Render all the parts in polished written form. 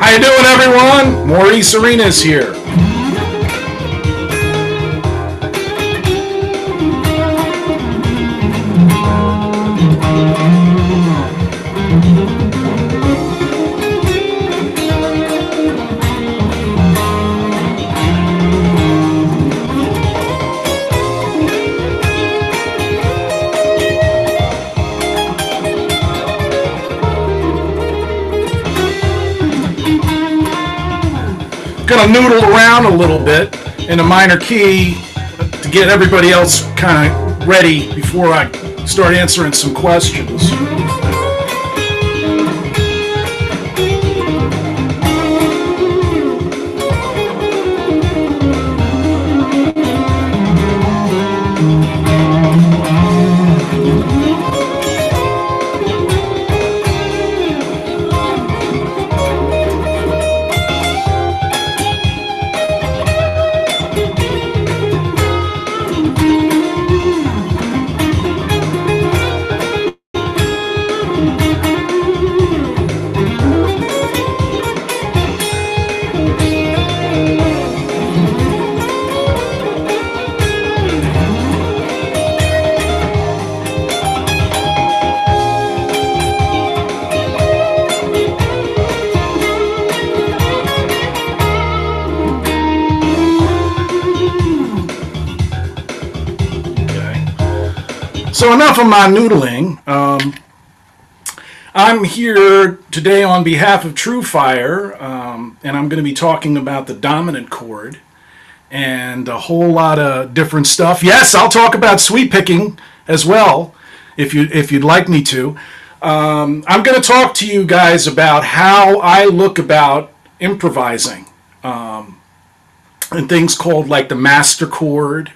How you doing, everyone? Maurice is here. Gonna noodle around a little bit in a minor key to get everybody else kind of ready before I start answering some questions. So enough of my noodling. I'm here today on behalf of TrueFire, and I'm going to be talking about the dominant chord and a whole lot of different stuff. Yes, I'll talk about sweep picking as well, if you'd like me to. I'm going to talk to you guys about how I look about improvising, and things called like the master chord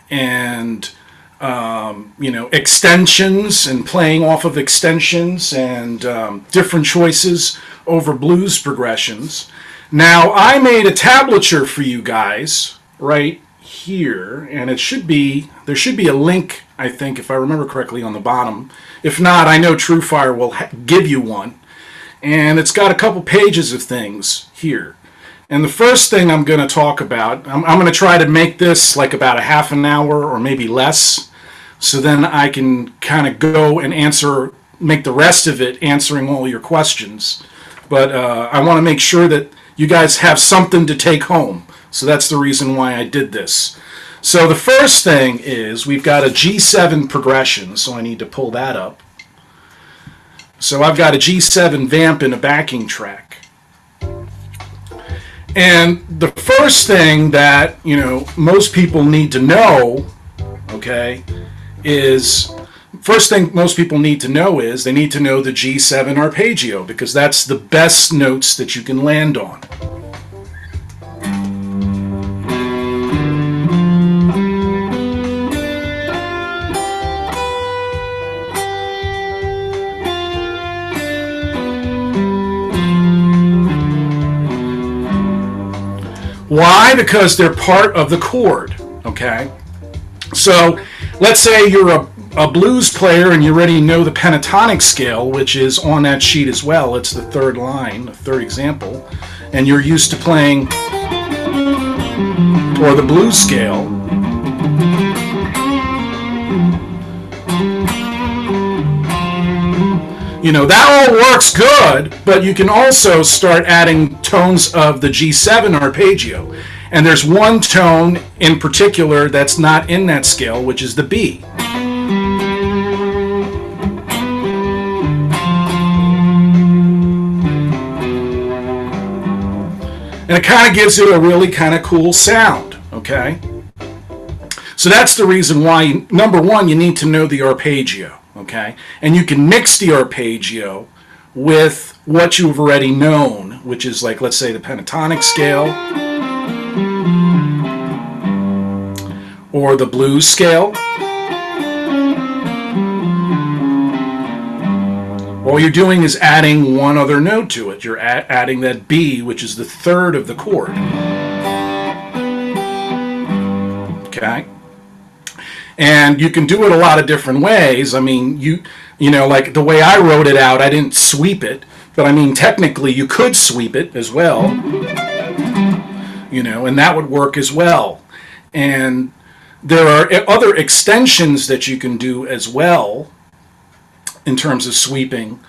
and extensions and playing off of extensions and different choices over blues progressions. Now, I made a tablature for you guys right here, and there should be a link, I think, if I remember correctly, on the bottom. If not, I know TrueFire will give you one. And it's got a couple pages of things here. And the first thing I'm going to talk about, I'm going to try to make this like about a half an hour or maybe less, so then I can kind of go and make the rest of it answering all your questions. But I want to make sure that you guys have something to take home. So that's the reason why I did this. So the first thing is we've got a G7 progression, so I need to pull that up. So I've got a G7 vamp in a backing track. And the first thing that, most people need to know, okay, first thing most people need to know is they need to know the G7 Arpeggio, because that's the best notes that you can land on. Why? Because they're part of the chord, okay? So let's say you're a blues player and you already know the pentatonic scale, which is on that sheet as well. It's the third line, the third example, and you're used to playing, or the blues scale. That all works good, but you can also start adding tones of the G7 Arpeggio. And there's one tone in particular that's not in that scale, which is the B. And it kind of gives it a really kind of cool sound, okay? So that's the reason why, number one, you need to know the arpeggio, okay? And you can mix the arpeggio with what you've already known, which is like, let's say, the pentatonic scale or the blues scale. All you're doing is adding one other note to it. You're adding that B, which is the third of the chord. Okay? And you can do it a lot of different ways. I mean, you know, like the way I wrote it out, I didn't sweep it, but I mean, technically you could sweep it as well, you know, and that would work as well. And there are other extensions that you can do as well in terms of sweeping,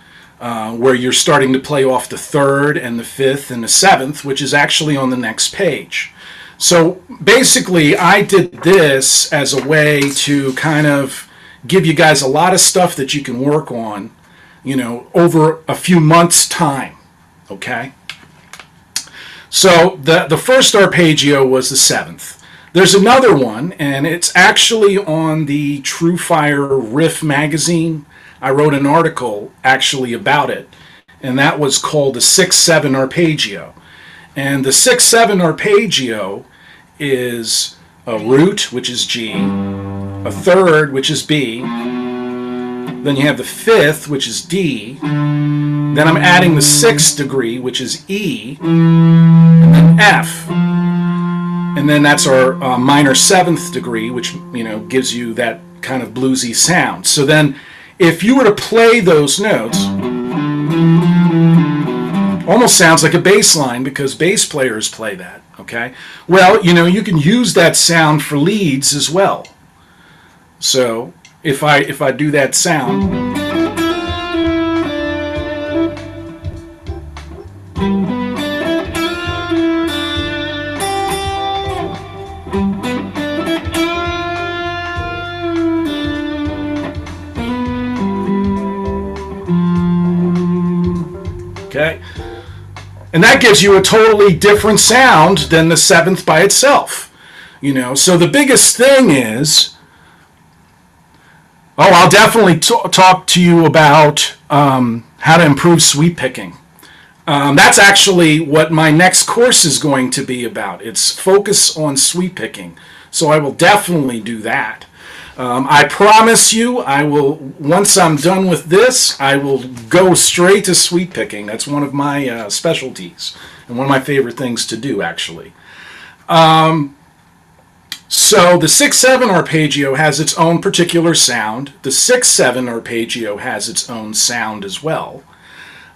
where you're starting to play off the third and the fifth and the seventh, which is actually on the next page. So basically, I did this as a way to kind of give you guys a lot of stuff that you can work on, you know, over a few months' time, okay? So the first arpeggio was the seventh. There's another one, and it's actually on the TrueFire Riff magazine. I wrote an article actually about it, and that was called the 6-7 Arpeggio. And the 6-7 Arpeggio is a root, which is G, a third, which is B, then you have the fifth, which is D, then I'm adding the sixth degree, which is E, and then F, and then that's our minor seventh degree, which, you know, gives you that kind of bluesy sound. So then if you were to play those notes, almost sounds like a bass line because bass players play that, okay? Well, you know, you can use that sound for leads as well. So if I do that sound, okay, and that gives you a totally different sound than the seventh by itself, you know. So the biggest thing is, oh, I'll definitely talk to you about how to improve sweep picking. That's actually what my next course is going to be about. It's focus on sweep picking. So I will definitely do that. I promise you, I will, once I'm done with this, I will go straight to sweep picking. That's one of my specialties and one of my favorite things to do, actually. So the 6-7 arpeggio has its own particular sound. The 6-7 arpeggio has its own sound as well.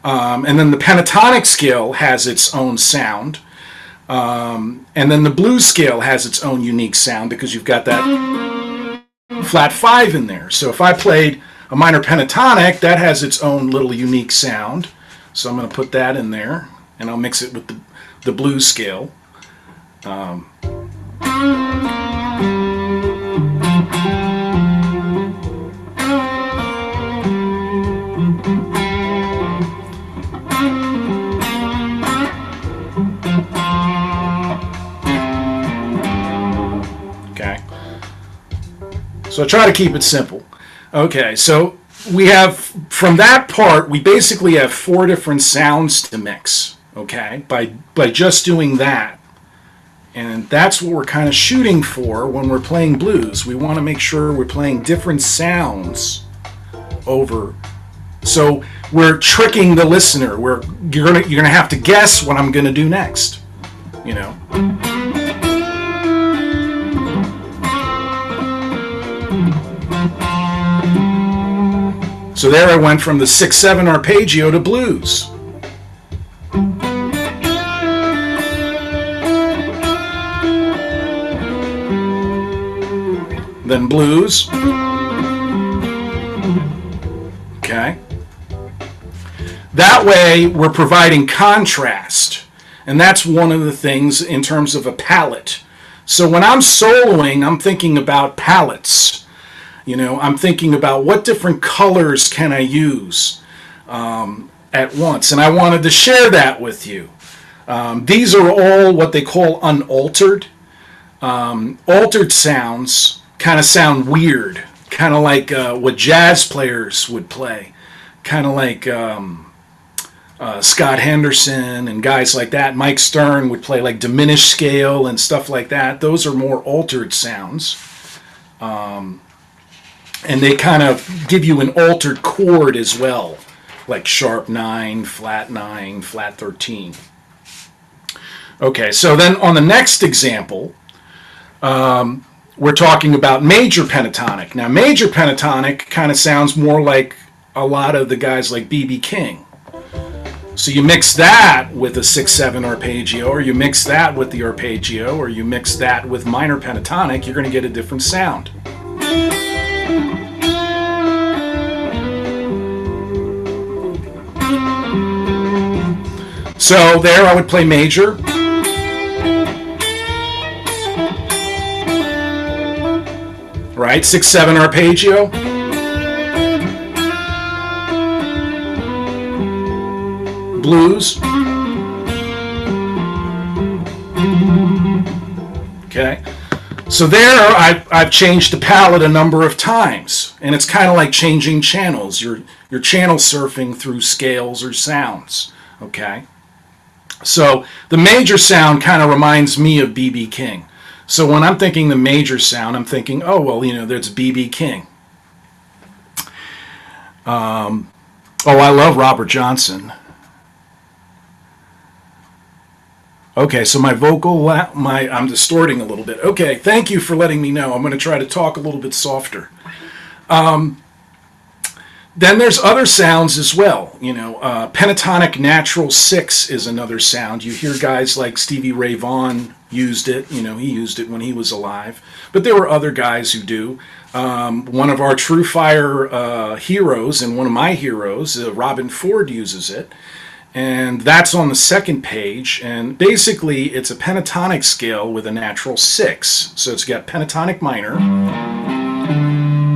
And then the pentatonic scale has its own sound. And then the blues scale has its own unique sound because you've got that flat 5 in there. So if I played a minor pentatonic, that has its own little unique sound. So I'm going to put that in there, and I'll mix it with the blues scale. Okay. So I try to keep it simple. Okay, so we have, from that part, we basically have 4 different sounds to mix, okay, by just doing that. And that's what we're kind of shooting for when we're playing blues. We want to make sure we're playing different sounds over. So we're tricking the listener. You're gonna have to guess what I'm gonna do next, you know. So there I went from the 6-7 arpeggio to blues. Then blues. Okay. That way we're providing contrast. And that's one of the things in terms of a palette. So when I'm soloing, I'm thinking about palettes. You know, I'm thinking about what different colors can I use at once. And I wanted to share that with you. These are all what they call unaltered. Altered sounds kind of sound weird. Kind of like what jazz players would play. Kind of like Scott Henderson and guys like that. Mike Stern would play like diminished scale and stuff like that. Those are more altered sounds. And they kind of give you an altered chord as well, like sharp 9, flat 13. Okay, so then on the next example, we're talking about major pentatonic. Now, major pentatonic kind of sounds more like a lot of the guys like B.B. King. So you mix that with a 6-7 arpeggio, or you mix that with the arpeggio, or you mix that with minor pentatonic, you're going to get a different sound. So there I would play major. Right, 6-7 arpeggio. Blues. Okay. So there I've changed the palette a number of times, and it's kind of like changing channels. You're channel surfing through scales or sounds. Okay. So the major sound kind of reminds me of B.B. King. So when I'm thinking the major sound, I'm thinking, oh, well, you know, there's B.B. King. Oh, I love Robert Johnson. Okay, so my vocal, I'm distorting a little bit. Okay, thank you for letting me know. I'm going to try to talk a little bit softer. Then there's other sounds as well. You know, Pentatonic Natural Six is another sound. You hear guys like Stevie Ray Vaughan used it. You know, he used it when he was alive. But there were other guys who do. One of our TrueFire heroes, and one of my heroes, Robin Ford, uses it. And that's on the second page. And basically, it's a pentatonic scale with a natural six. So it's got pentatonic minor.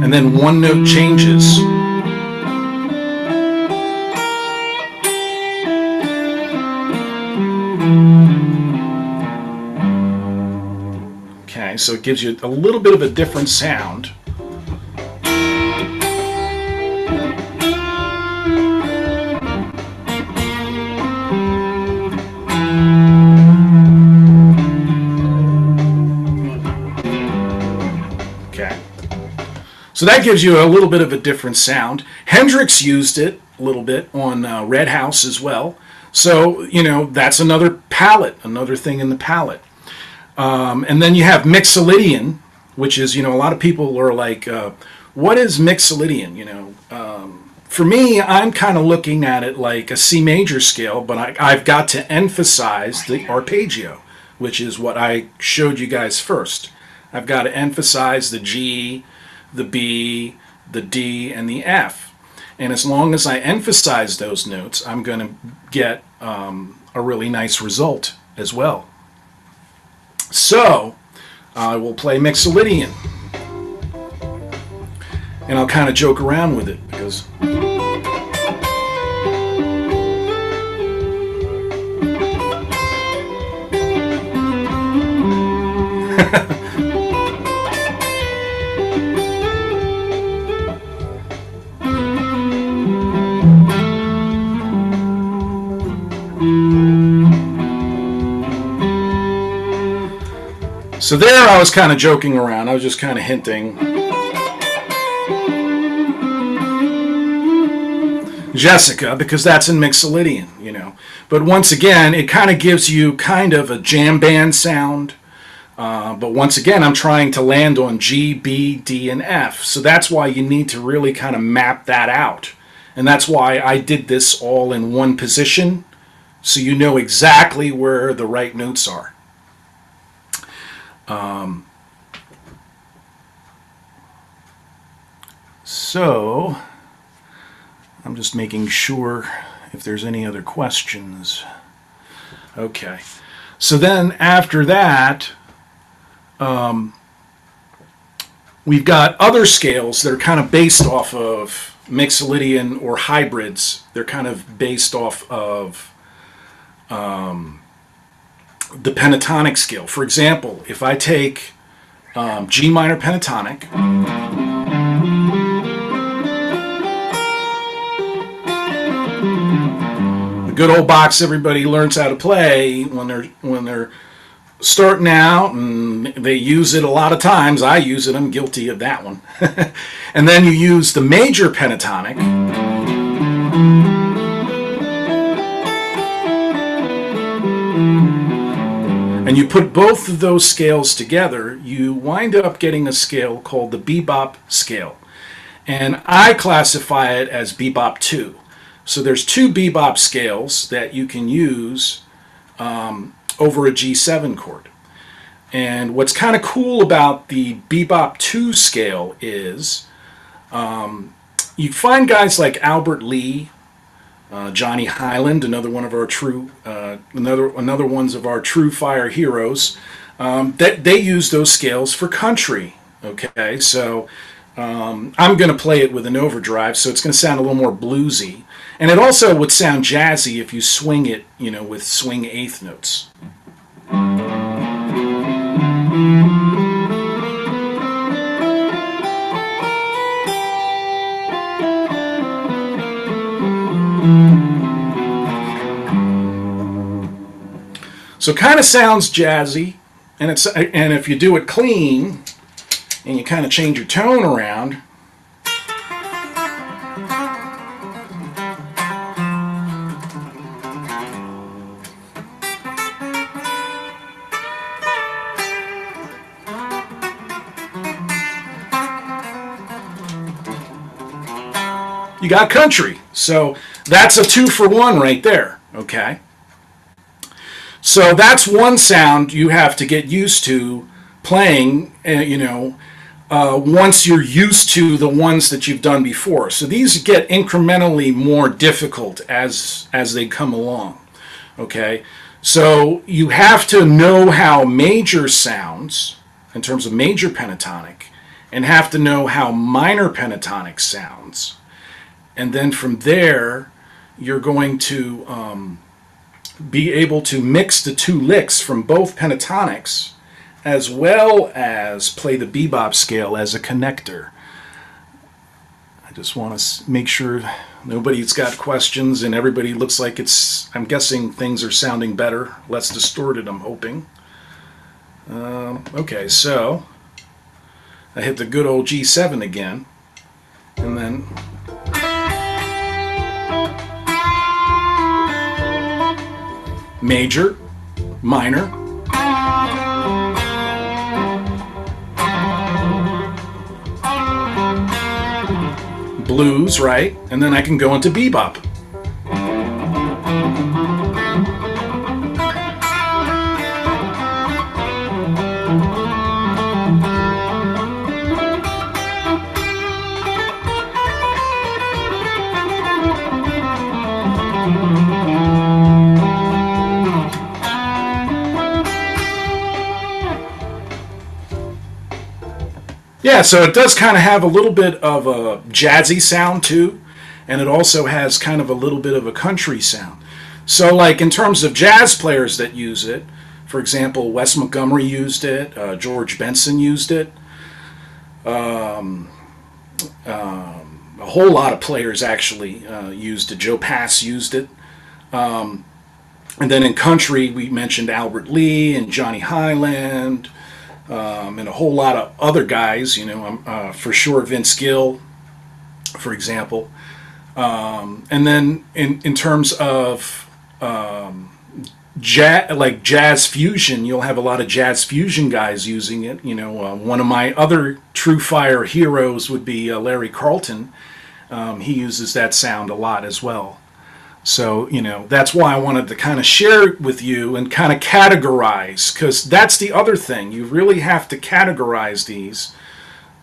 And then one note changes. Okay, so it gives you a little bit of a different sound. Okay, so that gives you a little bit of a different sound. Hendrix used it a little bit on Red House as well. So, you know, that's another palette, another thing in the palette. And then you have Mixolydian, which is, you know, a lot of people are like, what is Mixolydian? You know, for me, I'm kind of looking at it like a C major scale, but I've got to emphasize the arpeggio, which is what I showed you guys first. I've got to emphasize the G, the B, the D, and the F. And as long as I emphasize those notes, I'm going to get a really nice result as well. So I will play Mixolydian, and I'll kind of joke around with it because so there I was kind of joking around. I was just kind of hinting. Jessica, because that's in Mixolydian, you know. But once again, it kind of gives you kind of a jam band sound. But once again, I'm trying to land on G, B, D, and F. So that's why you need to really kind of map that out. And that's why I did this all in one position, so you know exactly where the right notes are. So I'm just making sure if there's any other questions. Okay, so then after that, we've got other scales that are kind of based off of Mixolydian or hybrids. They're kind of based off of the pentatonic scale. For example, if I take G minor pentatonic, the good old box everybody learns how to play when they're starting out, and they use it a lot of times. I use it, I'm guilty of that one. And then you use the major pentatonic, and you put both of those scales together, you wind up getting a scale called the Bebop Scale. And I classify it as Bebop 2. So there's two bebop scales that you can use over a G7 chord. And what's kind of cool about the Bebop 2 scale is you find guys like Albert Lee, Johnny Highland, another one of our another ones of our TrueFire heroes, that they use those scales for country. Okay, so I'm going to play it with an overdrive, so it's going to sound a little more bluesy, and it also would sound jazzy if you swing it, you know, with swing eighth notes. So it kind of sounds jazzy, and if you do it clean and you kind of change your tone around, you got country. So that's a 2-for-1 right there, okay? So that's one sound you have to get used to playing, you know, once you're used to the ones that you've done before. So these get incrementally more difficult as they come along, okay? So you have to know how major sounds in terms of major pentatonic, and have to know how minor pentatonic sounds. And then from there, you're going to be able to mix the two licks from both pentatonics, as well as play the bebop scale as a connector. I just want to make sure nobody's got questions and everybody looks like I'm guessing things are sounding better, less distorted, I'm hoping. Okay, so I hit the good old G7 again, and then major, minor, blues, right? And then I can go into bebop. Yeah, so it does kind of have a little bit of a jazzy sound too, and it also has kind of a little bit of a country sound. So like in terms of jazz players that use it, for example, Wes Montgomery used it, George Benson used it, a whole lot of players actually used it. Joe Pass used it. And then in country, we mentioned Albert Lee and Johnny Highland, and a whole lot of other guys, you know, for sure Vince Gill, for example. And then in terms of jazz fusion, you'll have a lot of jazz fusion guys using it. You know, one of my other TrueFire heroes would be Larry Carlton. He uses that sound a lot as well. So, you know, that's why I wanted to kind of share it with you and kind of categorize, because that's the other thing. You really have to categorize these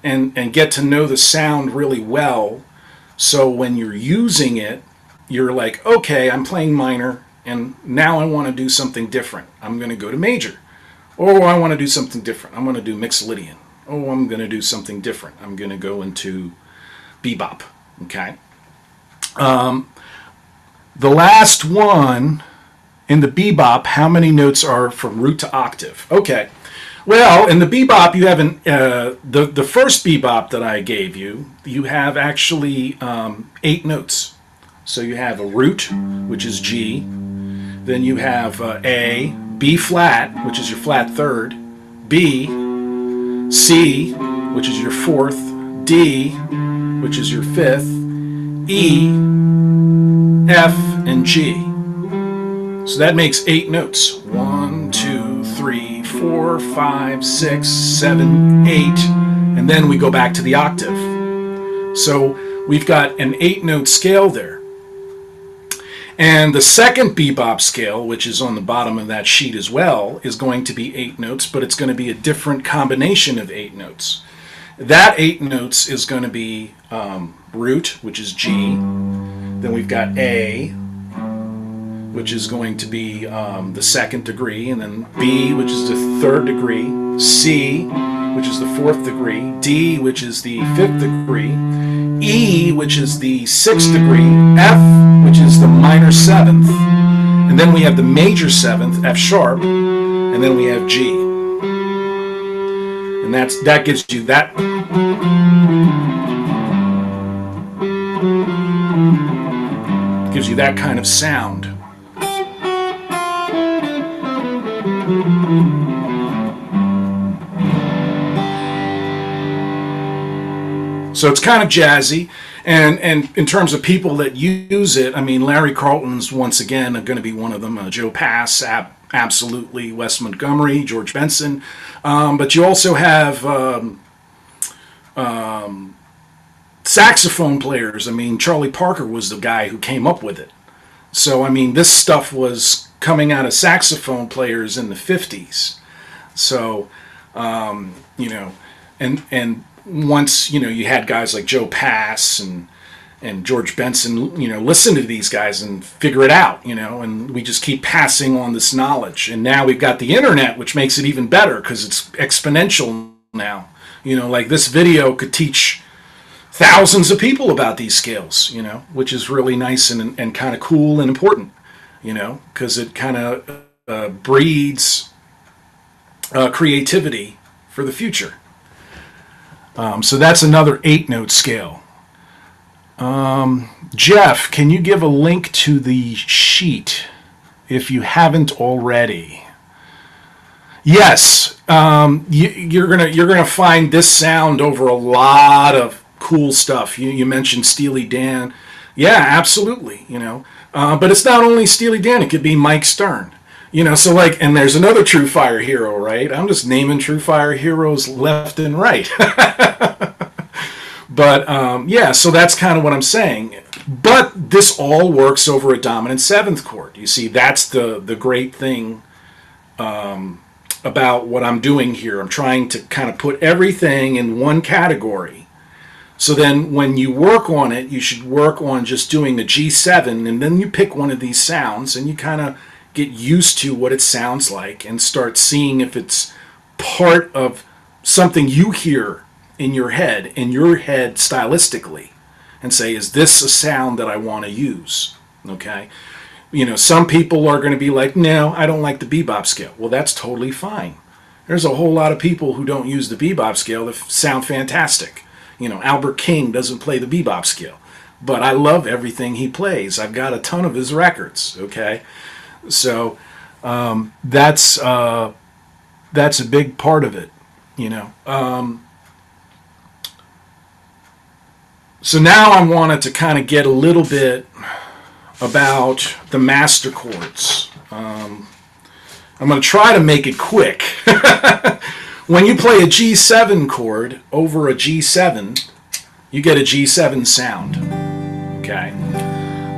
and get to know the sound really well. So when you're using it, you're like, okay, I'm playing minor, and now I want to do something different. I'm going to go to major. Or I want to do something different. I'm going to do Mixolydian. Oh, I'm going to do something different. I'm going to go into bebop. Okay? The last one in the bebop, how many notes are from root to octave? Okay, well, in the bebop, you have the first bebop that I gave you, you have actually 8 notes. So you have a root, which is G, then you have A, B flat, which is your flat third, B, C, which is your fourth, D, which is your fifth, E, F, and G. So that makes 8 notes. 1, 2, 3, 4, 5, 6, 7, 8, and then we go back to the octave. So we've got an 8-note scale there. And the second bebop scale, which is on the bottom of that sheet as well, is going to be 8 notes, but it's going to be a different combination of 8 notes. That 8 notes is going to be root, which is G. Then we've got A, which is going to be the second degree, and then B, which is the third degree, C, which is the fourth degree, D, which is the fifth degree, E, which is the sixth degree, F, which is the minor seventh, and then we have the major seventh, F sharp, and then we have G. And that gives you that. Gives you that kind of sound. So it's kind of jazzy, and in terms of people that use it, I mean, Larry Carlton's once again going to be one of them. Joe Pass, absolutely. Wes Montgomery, George Benson, but you also have saxophone players. I mean, Charlie Parker was the guy who came up with it. So I mean, this stuff was coming out of saxophone players in the 50s. So you know, and once, you know, you had guys like Joe Pass and George Benson, you know, listen to these guys and figure it out, you know, and we just keep passing on this knowledge. And now we've got the internet, which makes it even better because it's exponential now. You know, like this video could teach thousands of people about these scales, you know, which is really nice and kind of cool and important, you know, because it kind of breeds creativity for the future. So that's another 8-note scale. Jeff, can you give a link to the sheet if you haven't already? Yes, you're gonna find this sound over a lot of cool stuff. You mentioned Steely Dan. Yeah, absolutely. You know, but it's not only Steely Dan. It could be Mike Stern. You know, so like, and there's another TrueFire hero, right? I'm just naming TrueFire heroes left and right. But yeah, so that's kind of what I'm saying. But this all works over a dominant seventh chord. You see, that's the great thing about what I'm doing here. I'm trying to kind of put everything in one category. So then when you work on it, you should work on just doing the G7, and then you pick one of these sounds and you kind of get used to what it sounds like and start seeing if it's part of something you hear in your head stylistically, and say, is this a sound that I want to use? Okay, you know, some people are going to be like, no, I don't like the bebop scale. Well, that's totally fine. There's a whole lot of people who don't use the bebop scale that sound fantastic. You know, Albert King doesn't play the bebop scale, but I love everything he plays. I've got a ton of his records. Okay. So that's a big part of it, you know. So now I wanted to kind of get a little bit about the master chords. I'm going to try to make it quick. When you play a G7 chord over a G7, you get a G7 sound. Okay,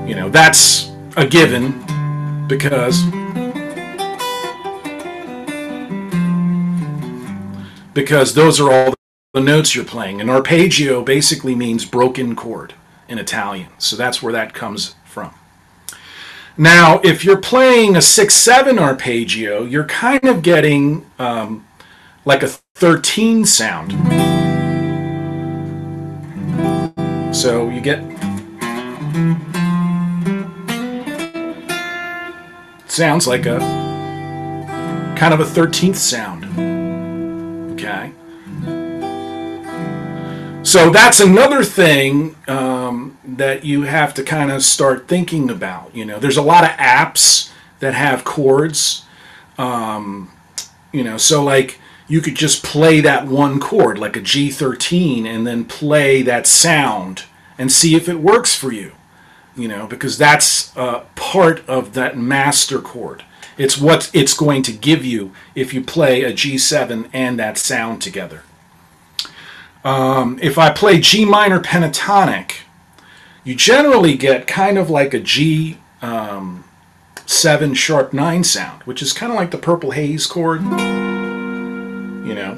you know, that's a given. Because those are all the notes you're playing. An arpeggio basically means broken chord in Italian. So that's where that comes from. Now, if you're playing a 6/7 arpeggio, you're kind of getting like a 13 sound. So you get... sounds like a kind of a 13th sound. Okay, so that's another thing that you have to kind of start thinking about. You know, there's a lot of apps that have chords. You know, so like you could just play that one chord, like a G13, and then play that sound and see if it works for you. You know, because that's part of that master chord. It's what it's going to give you if you play a G7 and that sound together. If I play G minor pentatonic, you generally get kind of like a G 7 sharp 9 sound, which is kind of like the Purple Haze chord, you know.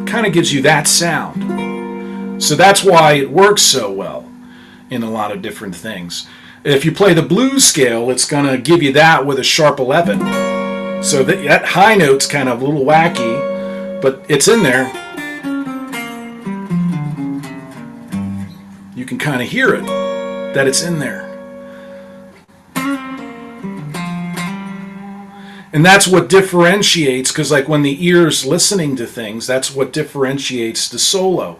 Kind of gives you that sound. So that's why it works so well in a lot of different things. If you play the blues scale, it's going to give you that with a sharp 11. So that high note's kind of a little wacky, but it's in there. You can kind of hear it, that it's in there. And that's what differentiates, because like when the ear's listening to things, that's what differentiates the solo,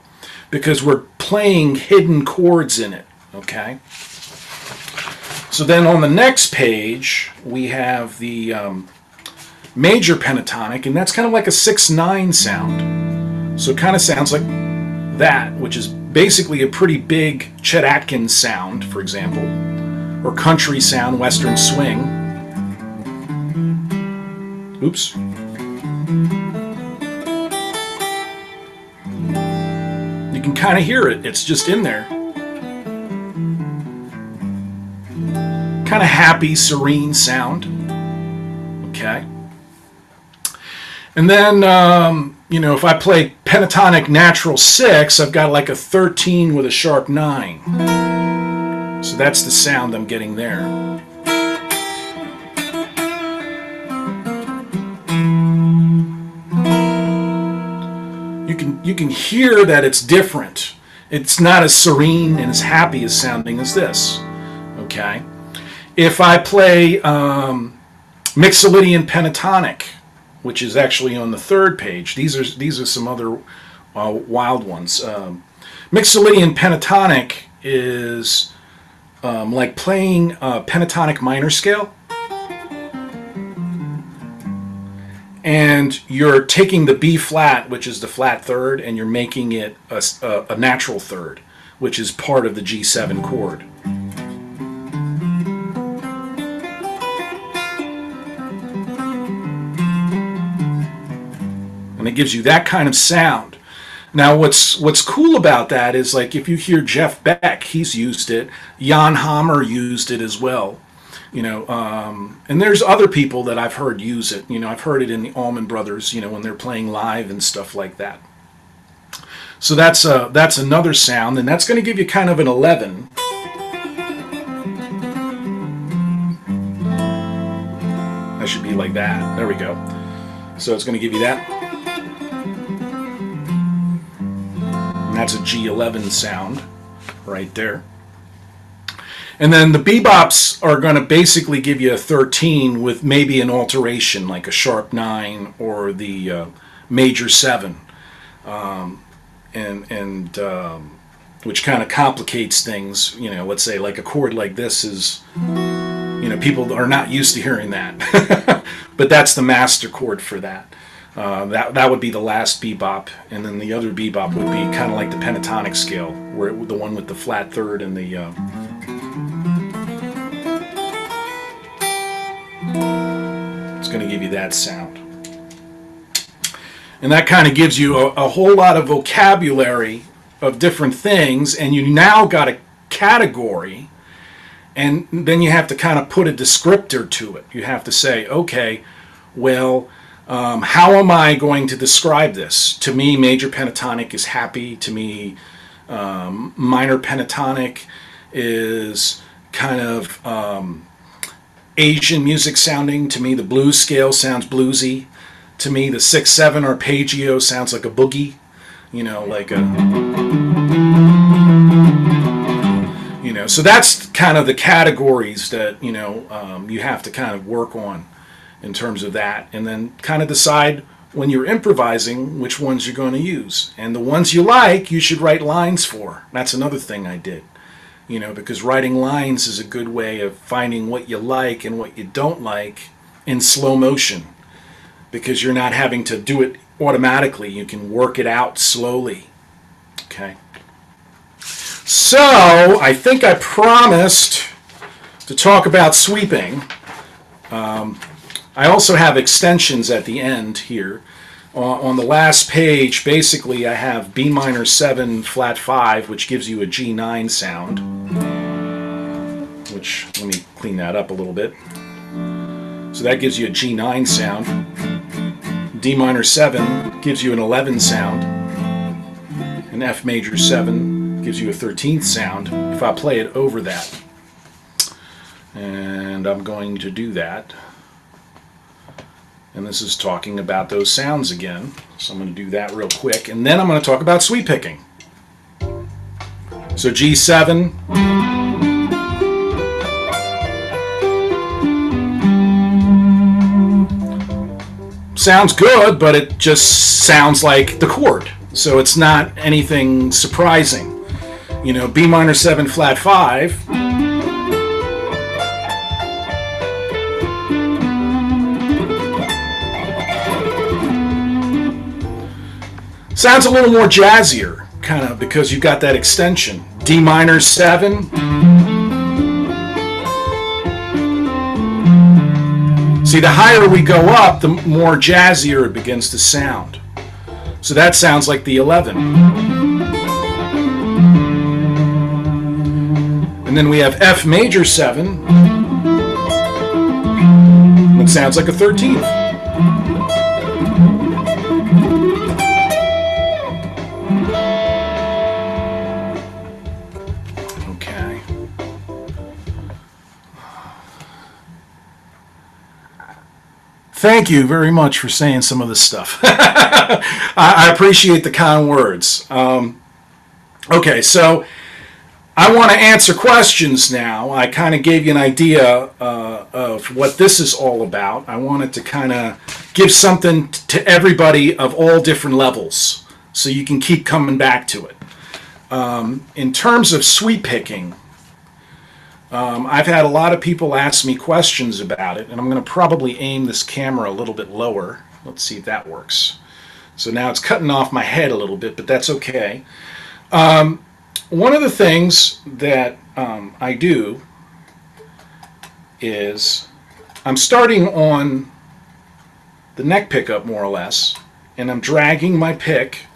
because we're playing hidden chords in it, okay? So then on the next page, we have the major pentatonic, and that's kind of like a 6/9 sound. So it kind of sounds like that, which is basically a pretty big Chet Atkins sound, for example, or country sound, western swing. Oops. You can kind of hear it. It's just in there. Kind of happy, serene sound. Okay. And then, you know, if I play Pentatonic Natural Six, I've got like a 13 with a sharp 9. So that's the sound I'm getting there. You can hear that it's different. It's not as serene and as happy as sounding as this. Okay. If I play Mixolydian Pentatonic, which is actually on the 3rd page, these are some other wild ones. Mixolydian Pentatonic is like playing a pentatonic minor scale, and you're taking the B flat, which is the flat 3rd, and you're making it a natural 3rd, which is part of the G7 chord. And it gives you that kind of sound. Now what's cool about that is, like, if you hear Jeff Beck, he's used it. Jan Hammer used it as well. You know, and there's other people that I've heard use it. You know, I've heard it in the Allman Brothers, you know, when they're playing live and stuff like that. So that's another sound, and that's going to give you kind of an 11. That should be like that. There we go. So it's going to give you that. And that's a G11 sound right there. And then the bebops are going to basically give you a 13 with maybe an alteration, like a sharp 9 or the major 7, which kind of complicates things. You know, let's say like a chord like this is, you know, people are not used to hearing that, but that's the master chord for that. That would be the last bebop, and then the other bebop would be kind of like the pentatonic scale, where the one with the flat 3rd and the it's going to give you that sound. And that kind of gives you a whole lot of vocabulary of different things, and you now got a category, and then you have to kind of put a descriptor to it. You have to say, okay, well, how am I going to describe this? To me, major pentatonic is happy. To me, minor pentatonic is kind of Asian music sounding. To me, the blues scale sounds bluesy. To me, the 6/7 arpeggio sounds like a boogie. You know, like a, you know. So that's kind of the categories that, you know, you have to kind of work on in terms of that, and then kind of decide when you're improvising which ones you're going to use. And the ones you like, you should write lines for. That's another thing I did. You know, because writing lines is a good way of finding what you like and what you don't like in slow motion, because you're not having to do it automatically. You can work it out slowly. Okay. So I think I promised to talk about sweeping. I also have extensions at the end here. On the last page, basically I have B minor 7 flat 5, which gives you a G9 sound. Which, let me clean that up a little bit. So that gives you a G9 sound. D minor 7 gives you an 11 sound. And F major 7 gives you a 13th sound if I play it over that. And I'm going to do that. And this is talking about those sounds again. So I'm going to do that real quick. And then I'm going to talk about sweep picking. So G7. Sounds good, but it just sounds like the chord. So it's not anything surprising. You know, B minor 7 flat 5. Sounds a little more jazzier, kind of, because you've got that extension. D minor 7. See, the higher we go up, the more jazzier it begins to sound. So that sounds like the 11. And then we have F major 7. That sounds like a 13th. Thank you very much for saying some of this stuff. I appreciate the kind words. Okay, so I want to answer questions now. I kind of gave you an idea of what this is all about. I wanted to kind of give something to everybody of all different levels so you can keep coming back to it. In terms of sweep picking, I've had a lot of people ask me questions about it, and I'm going to probably aim this camera a little bit lower. Let's see if that works. So now it's cutting off my head a little bit, but that's okay. One of the things that I do is I'm starting on the neck pickup more or less, and I'm dragging my pick,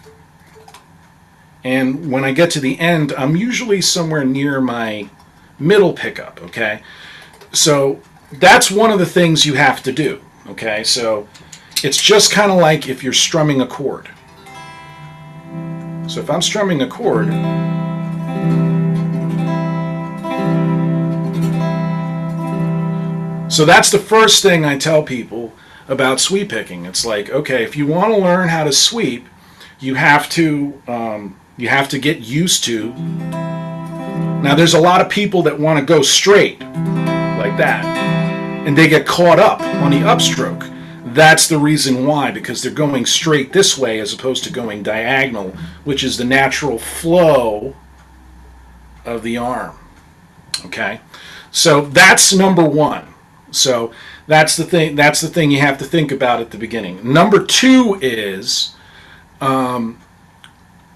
and when I get to the end, I'm usually somewhere near my middle pickup, okay? So that's one of the things you have to do, okay? So it's just kind of like if you're strumming a chord. So if I'm strumming a chord, so that's the first thing I tell people about sweep picking. It's like, okay, if you want to learn how to sweep, you have to get used to. Now, there's a lot of people that want to go straight, like that, and they get caught up on the upstroke. That's the reason why, because they're going straight this way as opposed to going diagonal, which is the natural flow of the arm. Okay? So that's number one. So that's the thing you have to think about at the beginning. Number two is, I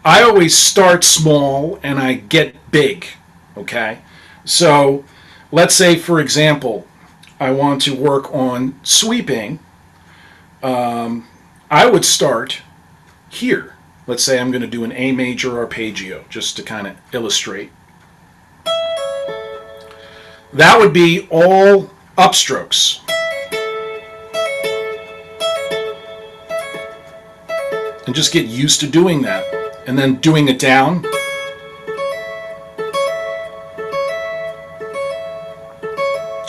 always start small and I get big. Okay, so let's say, for example, I want to work on sweeping. I would start here. Let's say I'm going to do an A major arpeggio, just to kind of illustrate. That would be all upstrokes. And just get used to doing that. And then doing it down.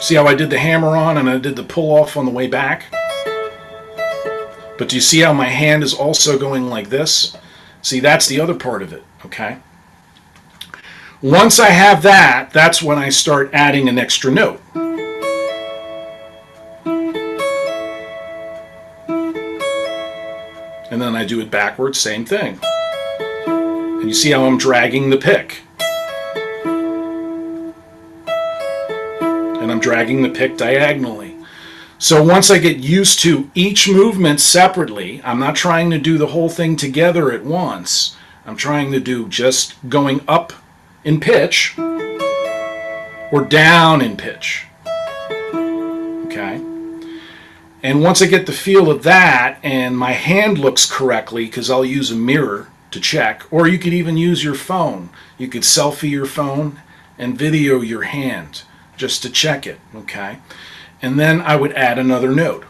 See how I did the hammer on and I did the pull off on the way back? But do you see how my hand is also going like this? See, that's the other part of it, okay? Once I have that, that's when I start adding an extra note. And then I do it backwards, same thing. And you see how I'm dragging the pick. And I'm dragging the pick diagonally. So once I get used to each movement separately, I'm not trying to do the whole thing together at once. I'm trying to do just going up in pitch or down in pitch. Okay? And once I get the feel of that and my hand looks correctly, because I'll use a mirror to check, or you could even use your phone. You could selfie your phone and video your hand just to check it, okay? And then I would add another note.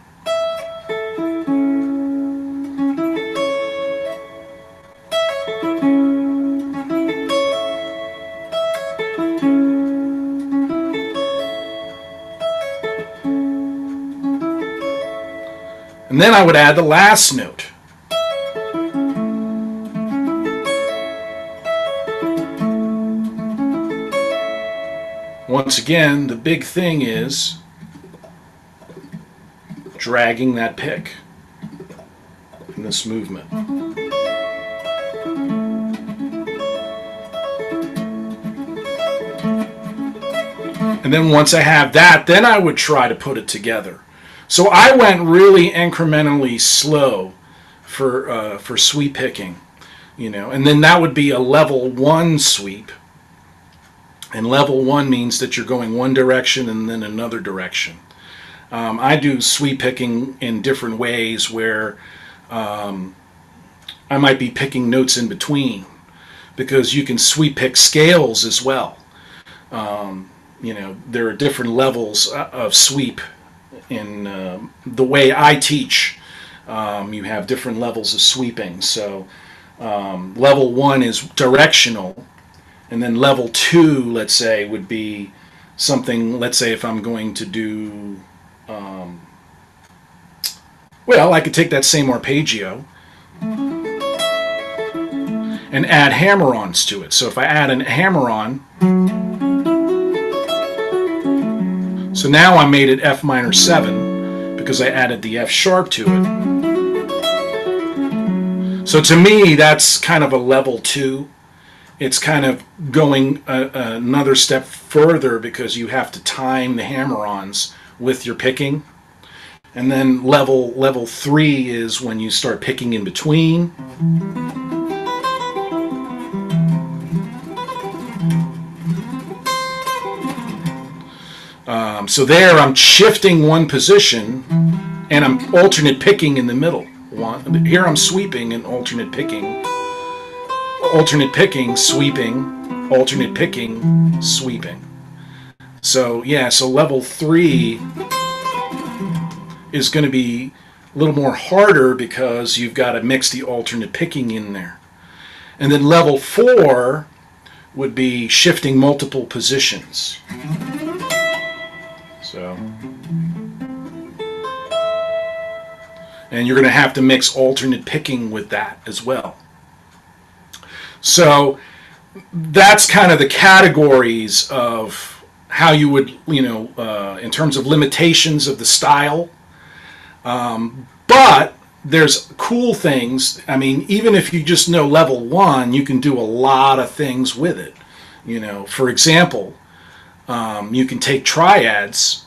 And then I would add the last note. Once again, the big thing is dragging that pick in this movement. And then once I have that, then I would try to put it together. So I went really incrementally slow for sweep picking, you know, and then that would be a level 1 sweep. And level 1 means that you're going one direction and then another direction. I do sweep picking in different ways where I might be picking notes in between, because you can sweep pick scales as well. You know, there are different levels of sweep. In the way I teach, you have different levels of sweeping. So level 1 is directional, and then level 2, let's say, would be something, let's say if I'm going to do, well, I could take that same arpeggio and add hammer-ons to it. So if I add a hammer-on, so now I made it F minor 7 because I added the F sharp to it. So to me, that's kind of a level 2. It's kind of going another step further because you have to time the hammer-ons with your picking. And then level 3 is when you start picking in between. So there I'm shifting one position and I'm alternate picking in the middle. Here I'm sweeping and alternate picking, sweeping, alternate picking, sweeping. So yeah, so level 3 is going to be a little more harder because you've got to mix the alternate picking in there. And then level 4 would be shifting multiple positions. So, and you're going to have to mix alternate picking with that as well. So that's kind of the categories of how you would, you know, in terms of limitations of the style. But there's cool things. I mean, even if you just know level 1, you can do a lot of things with it. You know, for example, you can take triads.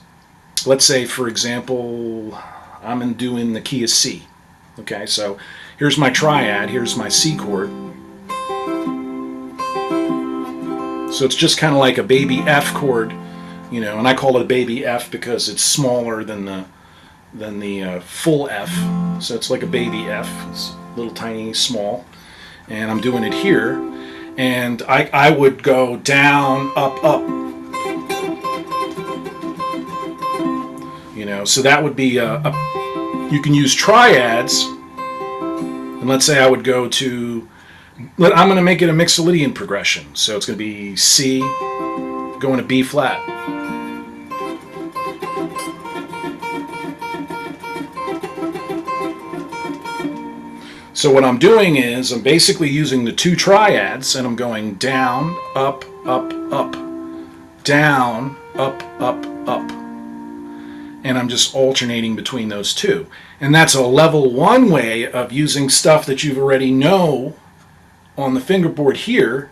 Let's say, for example, I'm doing the key of C. Okay, so here's my triad, here's my C chord. So it's just kind of like a baby F chord, you know, and I call it a baby F because it's smaller than the full F. So it's like a baby F. It's little tiny small. And I'm doing it here. And I would go down, up, up. You know, so that would be you can use triads. And let's say I would go to, I'm going to make it a Mixolydian progression. So it's going to be C, going to B flat. So what I'm doing is I'm basically using the 2 triads and I'm going down, up, up, up, down, up, up, up. And I'm just alternating between those 2. And that's a level 1 way of using stuff that you already know on the fingerboard here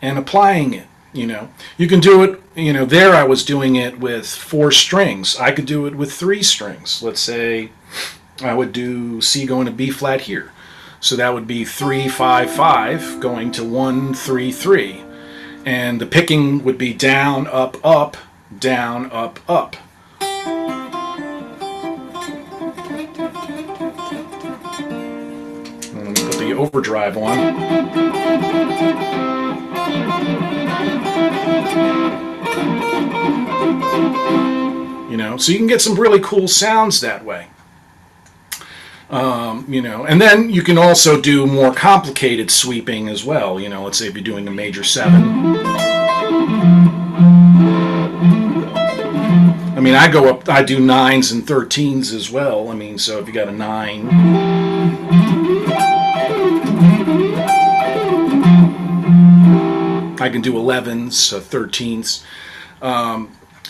and applying it. You know, you can do it, you know, there I was doing it with 4 strings. I could do it with 3 strings. Let's say I would do C going to B flat here. So that would be 3, 5, 5 going to 1, 3, 3. And the picking would be down, up, up, down, up, up. overdrive on. You know, so you can get some really cool sounds that way. You know, and then you can also do more complicated sweeping as well. You know, let's say if you're doing a major 7. I mean, I go up, I do 9s and 13s as well. I mean, so if you got a 9. I can do 11s, 13s.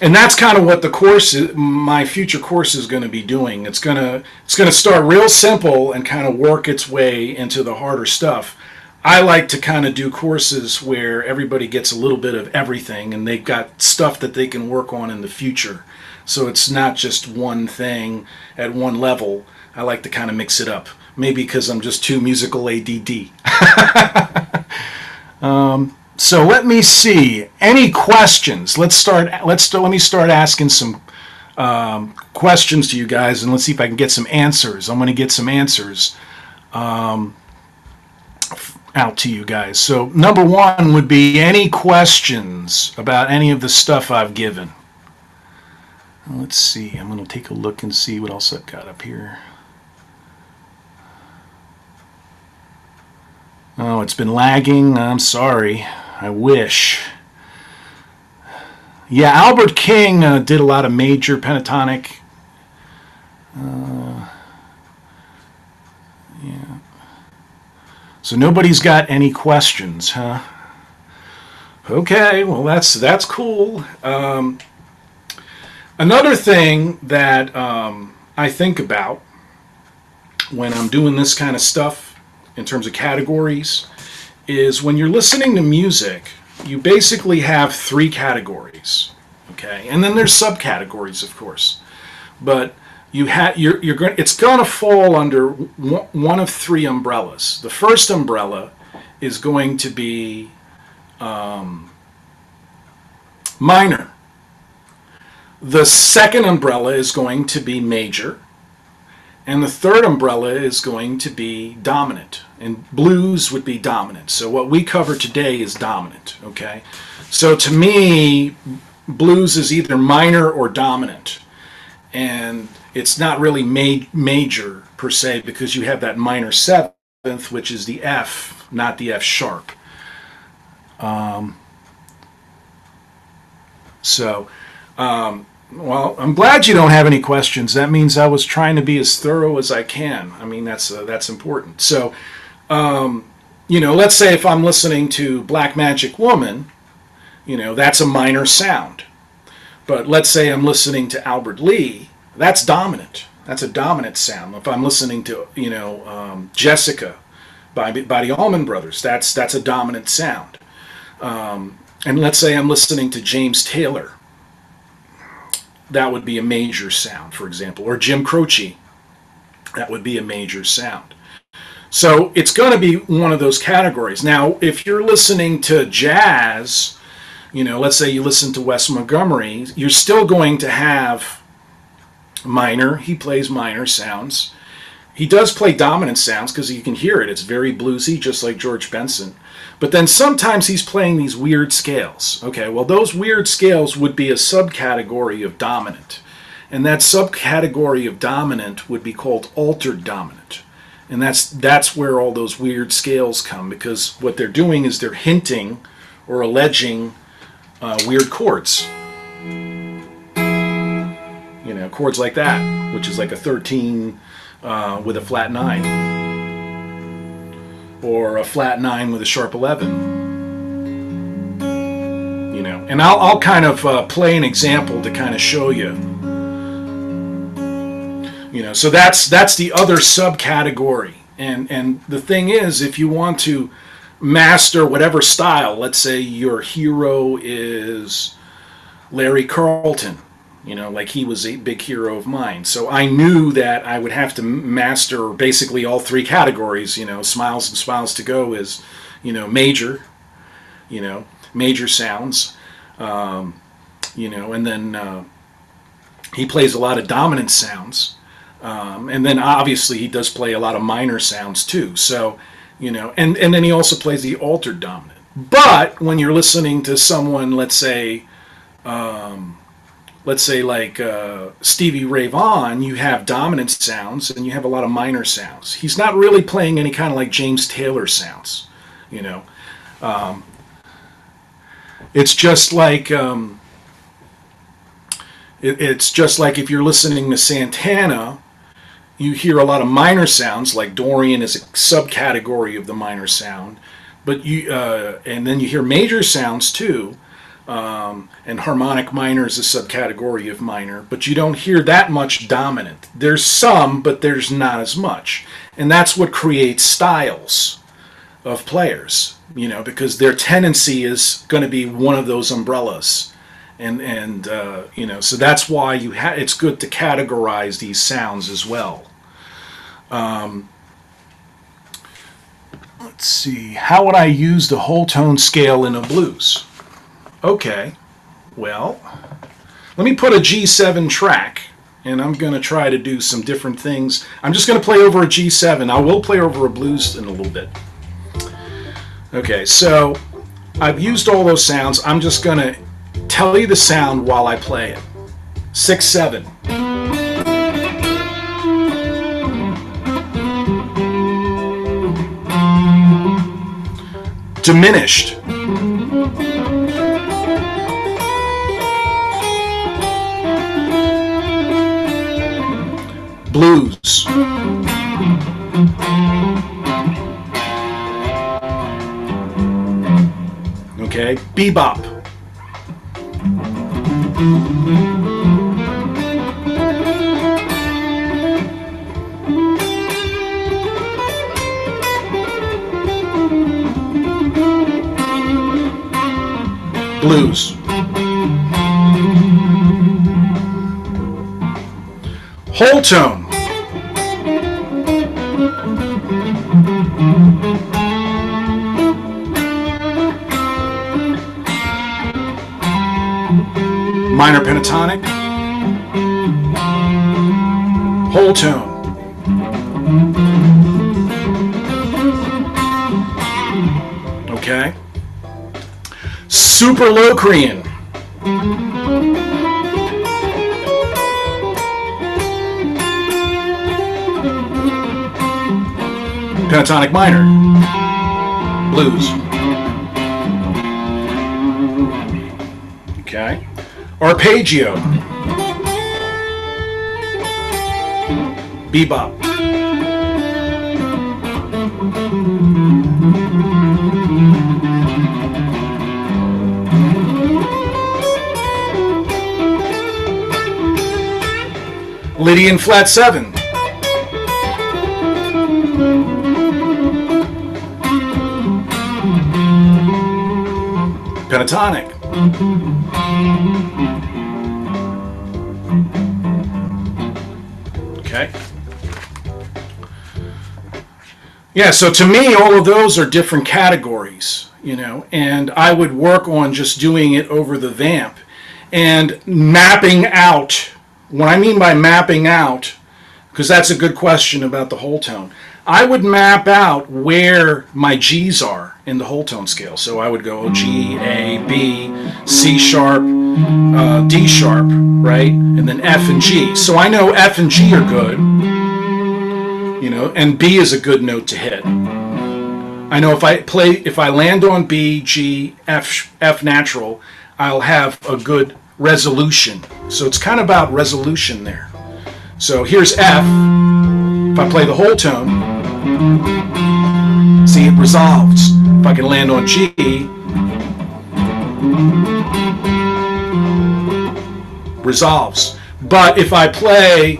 And that's kind of what the course, my future course is going to be doing. It's going to start real simple and kind of work its way into the harder stuff. I like to kind of do courses where everybody gets a little bit of everything and they've got stuff that they can work on in the future. So it's not just one thing at one level. I like to kind of mix it up. Maybe because I'm just too musical ADD. So let me see. Any questions? Let me start asking some questions to you guys, and let's see if I can get some answers. I'm going to get some answers out to you guys. So number one would be any questions about any of the stuff I've given. Let's see. I'm going to take a look and see what else I've got up here. Oh, it's been lagging. I'm sorry. I wish. Yeah, Albert King did a lot of major pentatonic. Yeah. So nobody's got any questions, huh? Okay, well that's cool. Another thing that I think about when I'm doing this kind of stuff in terms of categories is when you're listening to music, you basically have 3 categories, okay? And then there's subcategories, of course. But it's going to fall under one of 3 umbrellas. The first umbrella is going to be minor. The second umbrella is going to be major. And the third umbrella is going to be dominant. And blues would be dominant. So what we cover today is dominant, okay? So to me, blues is either minor or dominant. And it's not really major per se because you have that minor 7th, which is the F, not the F sharp. Well, I'm glad you don't have any questions. That means I was trying to be as thorough as I can. I mean, that's important. So, you know, let's say if I'm listening to Black Magic Woman, you know, that's a minor sound. But let's say I'm listening to Albert Lee, that's dominant. That's a dominant sound. If I'm listening to, you know, Jessica by the Allman Brothers, that's a dominant sound. And let's say I'm listening to James Taylor, that would be a major sound, for example. Or Jim Croce, that would be a major sound. So it's going to be one of those categories. Now, if you're listening to jazz, you know, let's say you listen to Wes Montgomery, you're still going to have minor. He plays minor sounds. He does play dominant sounds because you can hear it. It's very bluesy, just like George Benson. But then sometimes he's playing these weird scales. Okay, well, those weird scales would be a subcategory of dominant. And that subcategory of dominant would be called altered dominant. And that's where all those weird scales come, because what they're doing is they're hinting or alleging weird chords. You know, chords like that, which is like a 13 with a flat 9. Or a flat 9 with a sharp 11. You know, and I'll kind of play an example to kind of show you. You know, so that's the other subcategory. And the thing is, if you want to master whatever style, let's say your hero is Larry Carlton, you know, like he was a big hero of mine. So I knew that I would have to master basically all 3 categories. You know, Smiles and Smiles to Go is, you know, major, you know, major sounds, you know, and then he plays a lot of dominant sounds. And then obviously he does play a lot of minor sounds too. So you know, and then he also plays the altered dominant. But when you're listening to someone, let's say like Stevie Ray Vaughan, you have dominant sounds and you have a lot of minor sounds. He's not really playing any kind of like James Taylor sounds, you know. It's just like it's just like if you're listening to Santana, you hear a lot of minor sounds, like Dorian is a subcategory of the minor sound, but and then you hear major sounds too, and harmonic minor is a subcategory of minor, but you don't hear that much dominant. There's some, but there's not as much, and that's what creates styles of players, you know, because their tendency is going to be one of those umbrellas. And you know, so that's why it's good to categorize these sounds as well. Let's see, how would I use the whole tone scale in a blues? Okay, well, let me put a G7 track, and I'm going to try to do some different things. I'm just going to play over a G7. I will play over a blues in a little bit. Okay, so I've used all those sounds. I'm just going to tell you the sound while I play it. 6/7. Diminished. Blues. Okay, bebop. Blues. Whole tone. Minor pentatonic. Whole tone. Okay. Super Locrian. Pentatonic minor. Blues. Okay. Arpeggio. Bebop. Lydian flat 7. Pentatonic. Okay. Yeah, so to me, all of those are different categories, you know, and I would work on just doing it over the vamp and mapping out. What I mean by mapping out, because that's a good question about the whole tone, I would map out where my G's are in the whole tone scale. So I would go G, A, B, C sharp, D sharp, right? And then F and G. So I know F and G are good, you know, and B is a good note to hit. I know if I land on B, G, F natural, I'll have a good resolution. So it's kind of about resolution there. So here's F. If I play the whole tone, see, it resolves. If I can land on G, resolves. But if I play,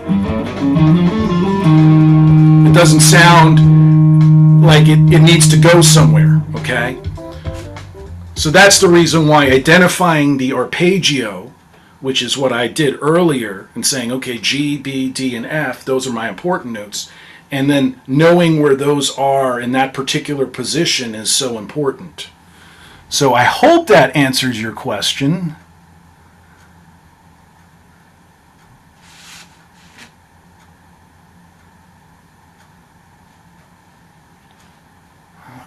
it doesn't sound like it needs to go somewhere, okay? So that's the reason why identifying the arpeggio, which is what I did earlier, and saying, okay, G, B, D, and F, those are my important notes, and then knowing where those are in that particular position is so important. So I hope that answers your question.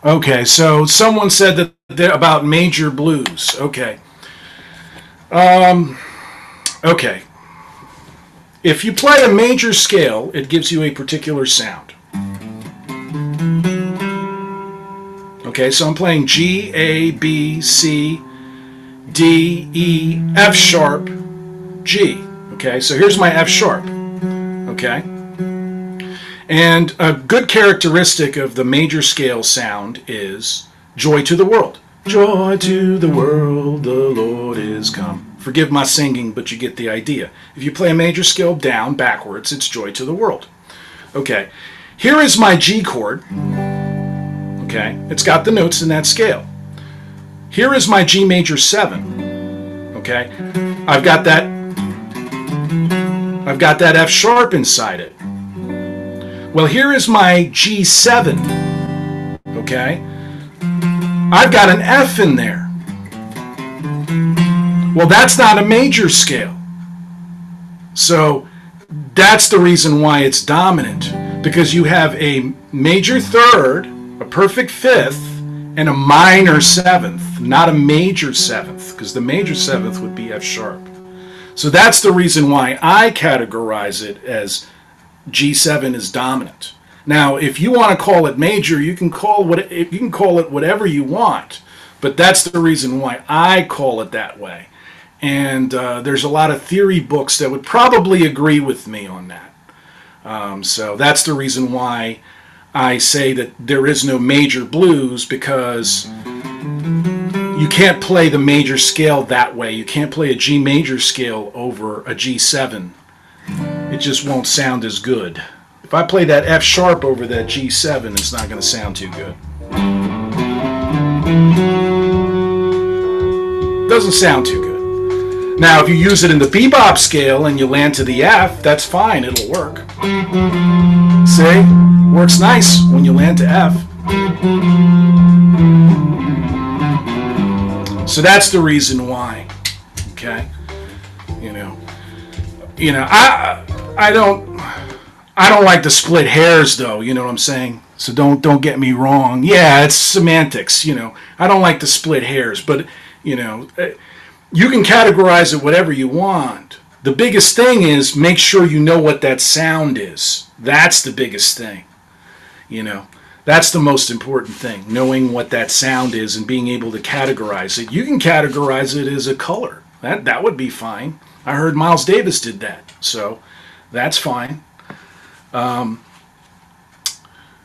Okay, so someone said that they're about major blues. Okay. Okay. If you play a major scale, it gives you a particular sound. Okay, so I'm playing G, A, B, C, D, E, F sharp, G. Okay, so here's my F sharp. Okay. And a good characteristic of the major scale sound is joy to the world. Joy to the world, the Lord is come. Forgive my singing, but you get the idea. If you play a major scale down, backwards, it's joy to the world. Okay, here is my G chord. Okay, it's got the notes in that scale. Here is my G major 7. Okay, I've got that F sharp inside it. Well, here is my G7. Okay, I've got an F in there. Well, that's not a major scale. So that's the reason why it's dominant, because you have a major third, a perfect fifth, and a minor seventh, not a major seventh, because the major seventh would be F sharp. So that's the reason why I categorize it as G7 is dominant. Now, if you want to call it major, you can call it whatever you want, but that's the reason why I call it that way. And there's a lot of theory books that would probably agree with me on that. So that's the reason why I say that there is no major blues, because you can't play the major scale that way. You can't play a G major scale over a G7. It just won't sound as good. If I play that F sharp over that G7, it's not going to sound too good. Doesn't sound too good. Now, if you use it in the bebop scale and you land to the F, that's fine, it'll work. See? Works nice when you land to F. So that's the reason why. Okay? I don't like to split hairs, though, you know what I'm saying? So don't get me wrong. Yeah, it's semantics, I don't like to split hairs, but you can categorize it whatever you want. The biggest thing is make sure you know what that sound is. That's the biggest thing. That's the most important thing, knowing what that sound is and being able to categorize it. You can categorize it as a color. That would be fine. I heard Miles Davis did that, so that's fine.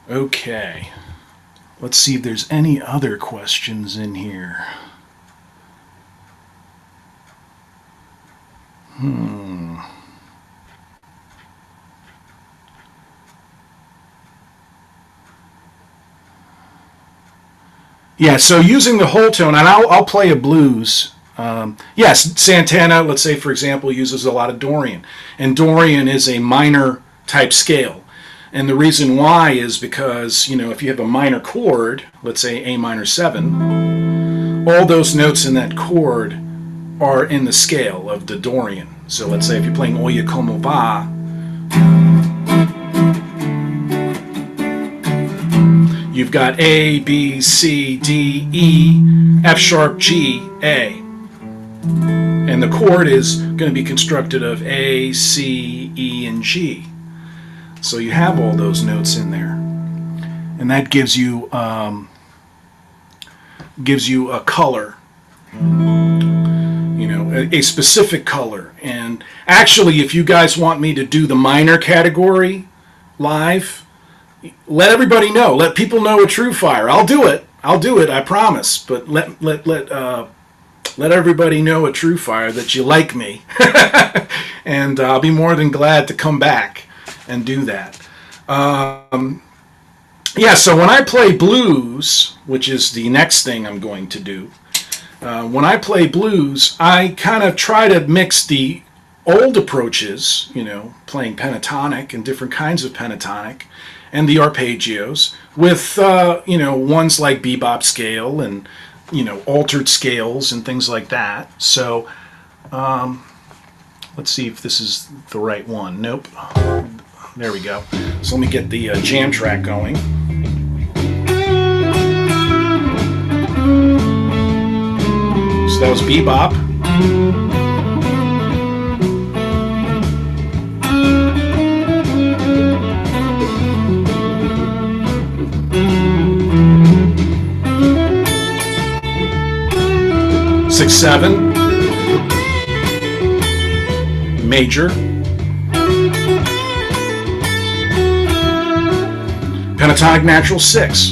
Okay. Let's see if there's any other questions in here. Yeah, so using the whole tone, and I'll play a blues. Yes, Santana, let's say, for example, uses a lot of Dorian. And Dorian is a minor type scale. And the reason why is because, if you have a minor chord, let's say A minor 7, all those notes in that chord are in the scale of the Dorian. So let's say if you're playing Oye Como Va, you've got A, B, C, D, E, F sharp, G, A. And the chord is going to be constructed of A, C, E, and G. So you have all those notes in there. And that gives you a color. A specific color. And actually, if you guys want me to do the minor category live, let everybody know. Let people know at TrueFire. I'll do it. I promise. But let everybody know at TrueFire that you like me, and I'll be more than glad to come back and do that. Yeah. So when I play blues, which is the next thing I'm going to do, when I play blues, I kind of try to mix the old approaches, playing pentatonic and different kinds of pentatonic, and the arpeggios with, ones like Bebop Scale and, altered scales and things like that. So, let's see if this is the right one. Nope. There we go. So let me get the jam track going. that was bebop. Six, seven, major, Pentatonic Natural Six,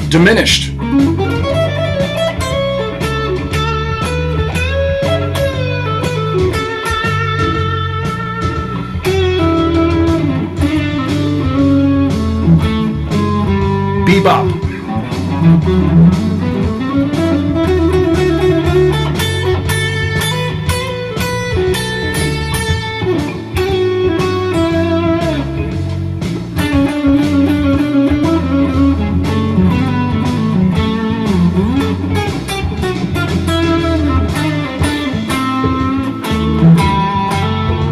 diminished, bebop,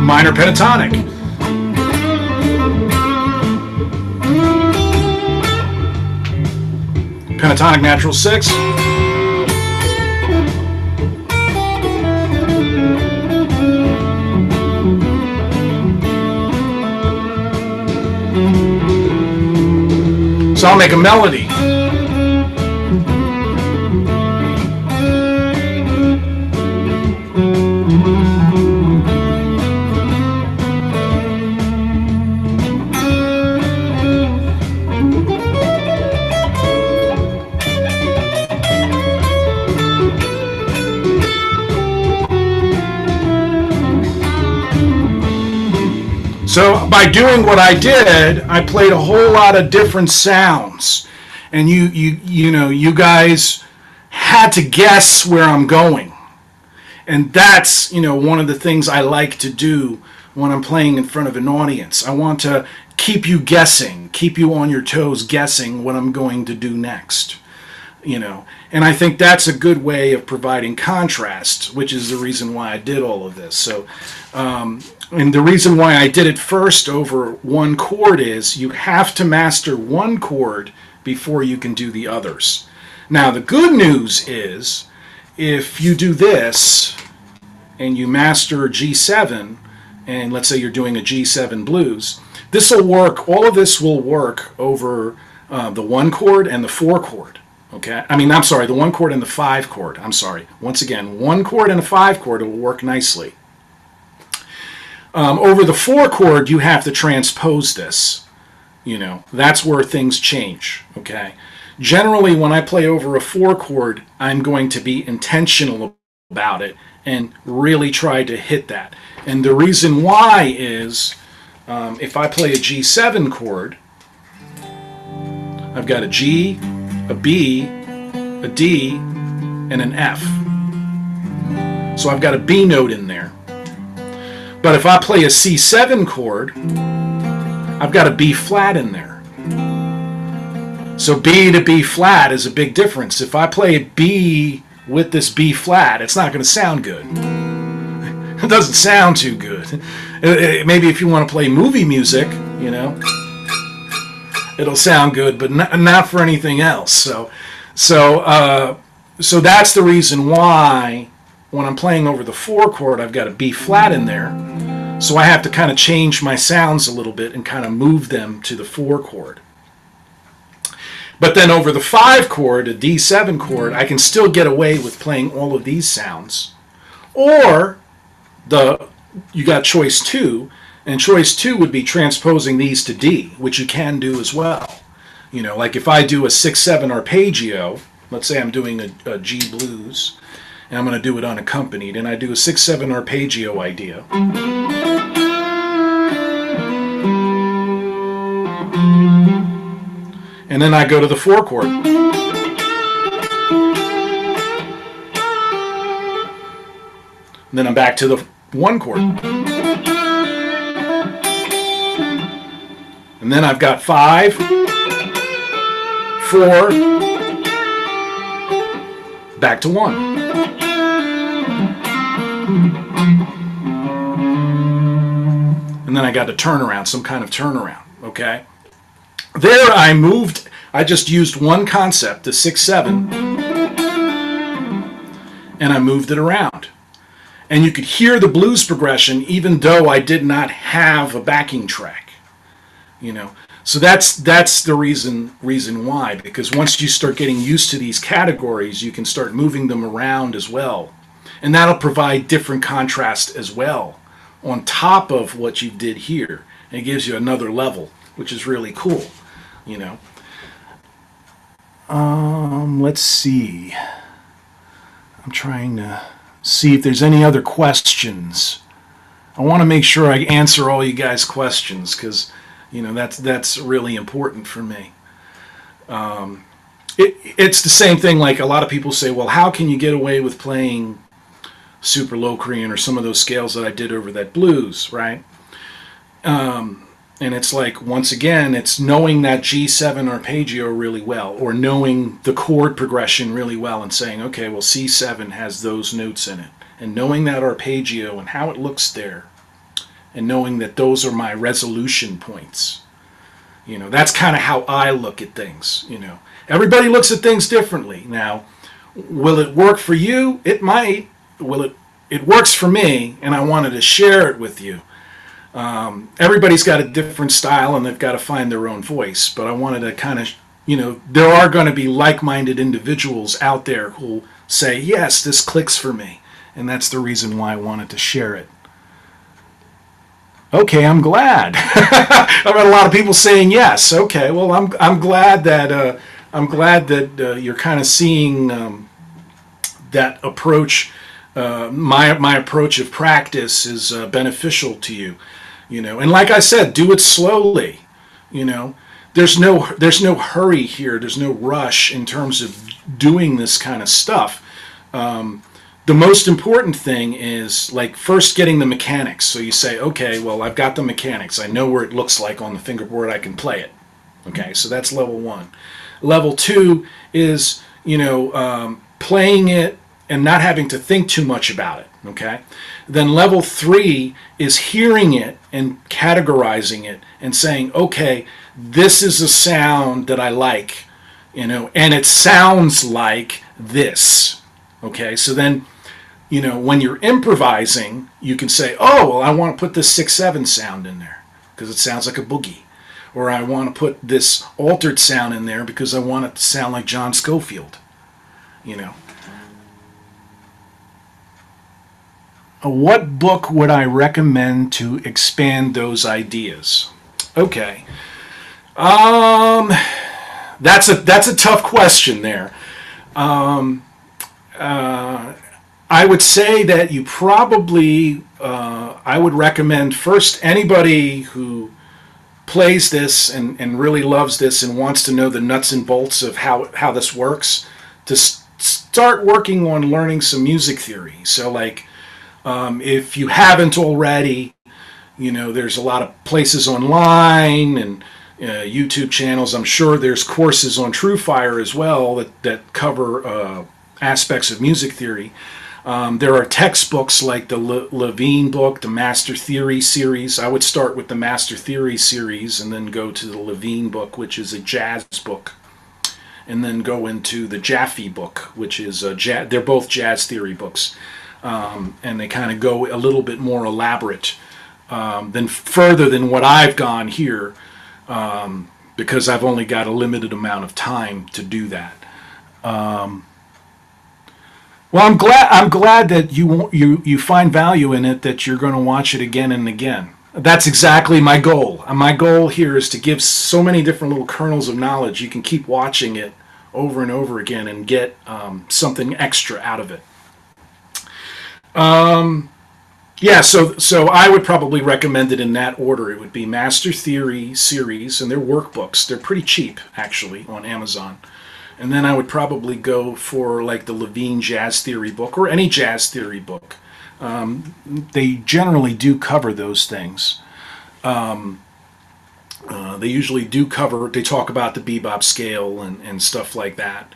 minor pentatonic, Pentatonic Natural Six, so I'll make a melody. So by doing what I did, I played a whole lot of different sounds, and you guys had to guess where I'm going, and that's one of the things I like to do when I'm playing in front of an audience. I want to keep you guessing, keep you on your toes, guessing what I'm going to do next. And I think that's a good way of providing contrast, which is the reason why I did all of this. So, and the reason why I did it first over one chord is you have to master one chord before you can do the others. Now, the good news is if you do this and you master G7, and let's say you're doing a G7 blues, this will work, all of this will work over the one chord and the four chord. Okay, I'm sorry, the one chord and the five chord. I'm sorry. Once again, one chord and a five chord will work nicely. Over the four chord, you have to transpose this. That's where things change. Okay. Generally, when I play over a four chord, I'm going to be intentional about it and really try to hit that. And the reason why is, if I play a G7 chord, I've got a G, a B, a D, and an F. So I've got a B note in there. But if I play a C7 chord, I've got a B flat in there. So B to B flat is a big difference. If I play a B with this B flat, it's not going to sound good. It doesn't sound too good. Maybe if you want to play movie music, it'll sound good, but not for anything else. So that's the reason why when I'm playing over the four chord, I've got a B flat in there. So I have to kind of change my sounds a little bit and kind of move them to the four chord. But then over the five chord, a D7 chord, I can still get away with playing all of these sounds. Or you got choice two. And choice two would be transposing these to D, which you can do as well. Like if I do a 6-7 arpeggio, let's say I'm doing a G blues, and I'm going to do it unaccompanied, and I do a 6-7 arpeggio idea. And then I go to the four chord. And then I'm back to the one chord. And then I've got 5, 4, back to 1. And then I got a turnaround, some kind of turnaround, okay? There I I just used one concept, the 6/7, and I moved it around. And you could hear the blues progression even though I did not have a backing track. You know, so that's the reason why, because once you start getting used to these categories, you can start moving them around as well. And that'll provide different contrast as well on top of what you did here. And it gives you another level, which is really cool, you know. Let's see. I'm trying to see if there's any other questions. I want to make sure I answer all you guys' questions, because, you know, that's really important for me. It's the same thing, like a lot of people say, well, how can you get away with playing super Locrian or some of those scales that I did over that blues, right? And it's like, once again, it's knowing that G7 arpeggio really well, or knowing the chord progression really well and saying, okay, well, C7 has those notes in it, and knowing that arpeggio and how it looks there, and knowing that those are my resolution points. You know, that's kind of how I look at things, you know. Everybody looks at things differently. Now, will it work for you? It might. It works for me, and I wanted to share it with you. Everybody's got a different style, and they've got to find their own voice. But I wanted to kind of, you know, there are going to be like-minded individuals out there who'll say, yes, this clicks for me. And that's the reason why I wanted to share it. Okay, I'm glad. I've had a lot of people saying yes. Okay, well, I'm glad that you're kind of seeing that approach. My approach of practice is beneficial to you, you know. And like I said, do it slowly, you know. There's no hurry here. There's no rush in terms of doing this kind of stuff. The most important thing is, like, first getting the mechanics. So you say, okay, well, I've got the mechanics. I know where it looks like on the fingerboard. I can play it. Okay, so that's level one. Level two is, you know, playing it and not having to think too much about it, okay? Then level three is hearing it and categorizing it and saying, okay, this is a sound that I like, you know, and it sounds like this, okay? So then, you know, when you're improvising, you can say, oh, well, I want to put this 6/7 sound in there because it sounds like a boogie. Or I want to put this altered sound in there because I want it to sound like John Scofield, you know. What book would I recommend to expand those ideas? Okay. That's a tough question there. I would say that you probably, I would recommend first anybody who plays this and really loves this and wants to know the nuts and bolts of how this works, to start working on learning some music theory. So, like, if you haven't already, you know, there's a lot of places online and YouTube channels. I'm sure there's courses on TrueFire as well that cover aspects of music theory. There are textbooks like the Levine book, the Master Theory series. I would start with the Master Theory series and then go to the Levine book, which is a jazz book, and then go into the Jaffe book, which is they're both jazz theory books, and they kind of go a little bit more elaborate than further than what I've gone here, because I've only got a limited amount of time to do that. Well, I'm glad that you find value in it, that you're going to watch it again and again. That's exactly my goal. My goal here is to give so many different little kernels of knowledge. You can keep watching it over and over again and get something extra out of it. Yeah, so I would probably recommend it in that order. It would be Master Theory series, and they're workbooks. They're pretty cheap, actually, on Amazon. And then I would probably go for like the Levine Jazz Theory book or any jazz theory book. They generally do cover those things. They usually do cover, they talk about the Bebop Scale and stuff like that.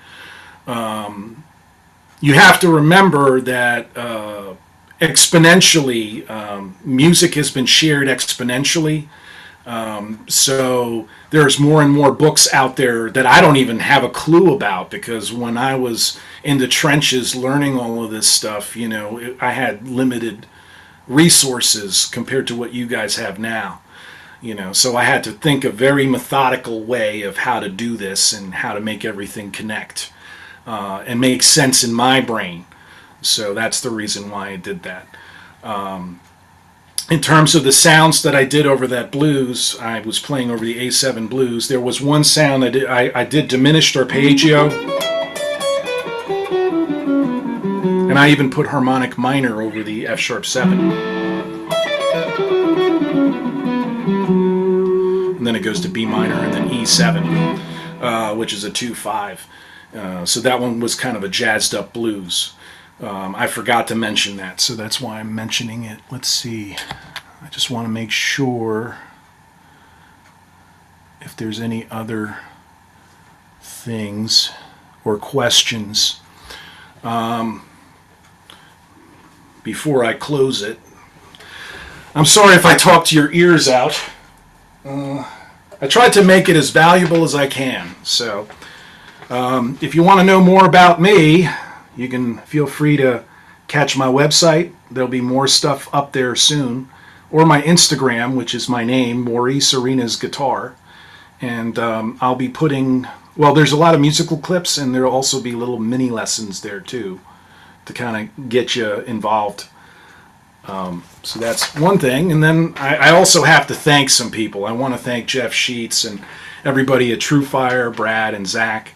You have to remember that exponentially, music has been shared exponentially. So there's more and more books out there that I don't even have a clue about, because when I was in the trenches learning all of this stuff, you know, I had limited resources compared to what you guys have now. You know, so I had to think a very methodical way of how to do this and how to make everything connect and make sense in my brain. So that's the reason why I did that. In terms of the sounds that I did over that blues, I was playing over the A7 blues. There was one sound I did diminished arpeggio, and I even put harmonic minor over the F sharp 7. And then it goes to B minor and then E7, which is a 2/5. So that one was kind of a jazzed up blues. I forgot to mention that, so that's why I'm mentioning it. Let's see. I just want to make sure if there's any other things or questions before I close it. I'm sorry if I talked your ears out. I tried to make it as valuable as I can. So if you want to know more about me, you can feel free to catch my website. There'll be more stuff up there soon. Or my Instagram, which is my name, Maurice Arenas Guitar. And I'll be putting, well, there's a lot of musical clips, and there'll also be little mini lessons there too to kind of get you involved. So that's one thing. And then I also have to thank some people. I want to thank Jeff Sheets and everybody at TrueFire, Brad and Zach.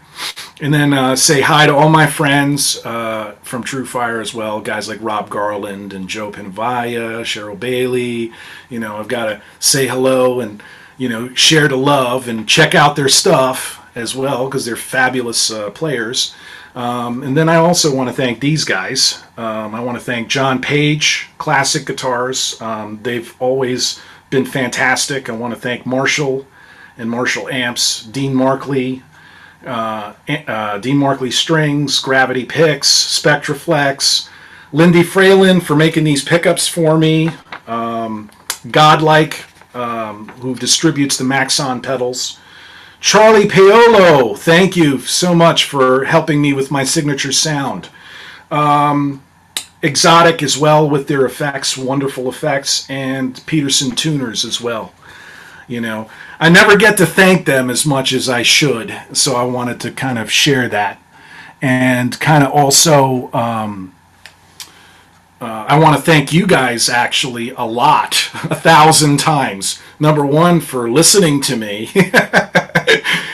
And then say hi to all my friends from TrueFire as well, guys like Rob Garland and Joe Pinvaya, Cheryl Bailey. You know, I've got to say hello and, you know, share the love and check out their stuff as well, because they're fabulous players. And then I also want to thank these guys. I want to thank John Page, Classic Guitars. They've always been fantastic. I want to thank Marshall and Marshall Amps, Dean Markley, Dean Markley Strings, Gravity Picks, Spectraflex, Lindy Fralin for making these pickups for me, Godlike, who distributes the Maxon pedals, Charlie Paolo, thank you so much for helping me with my signature sound, Exotic as well with their effects, wonderful effects, and Peterson Tuners as well. You know, I never get to thank them as much as I should, so I wanted to kind of share that. And kind of also, I want to thank you guys actually a lot, 1,000 times. Number one, for listening to me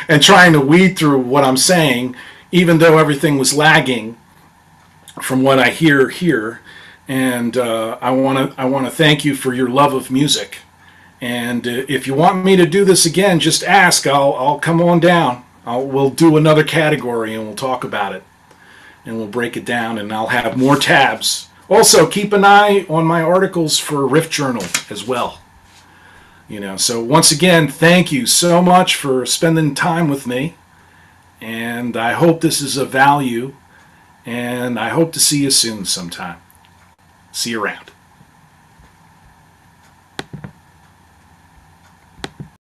and trying to weed through what I'm saying, even though everything was lagging from what I hear here. And I want to thank you for your love of music. And if you want me to do this again, just ask. I'll come on down. We'll do another category and we'll talk about it. And we'll break it down, and I'll have more tabs. Also, keep an eye on my articles for Riff Journal as well. You know, so once again, thank you so much for spending time with me. And I hope this is of value. And I hope to see you soon sometime. See you around.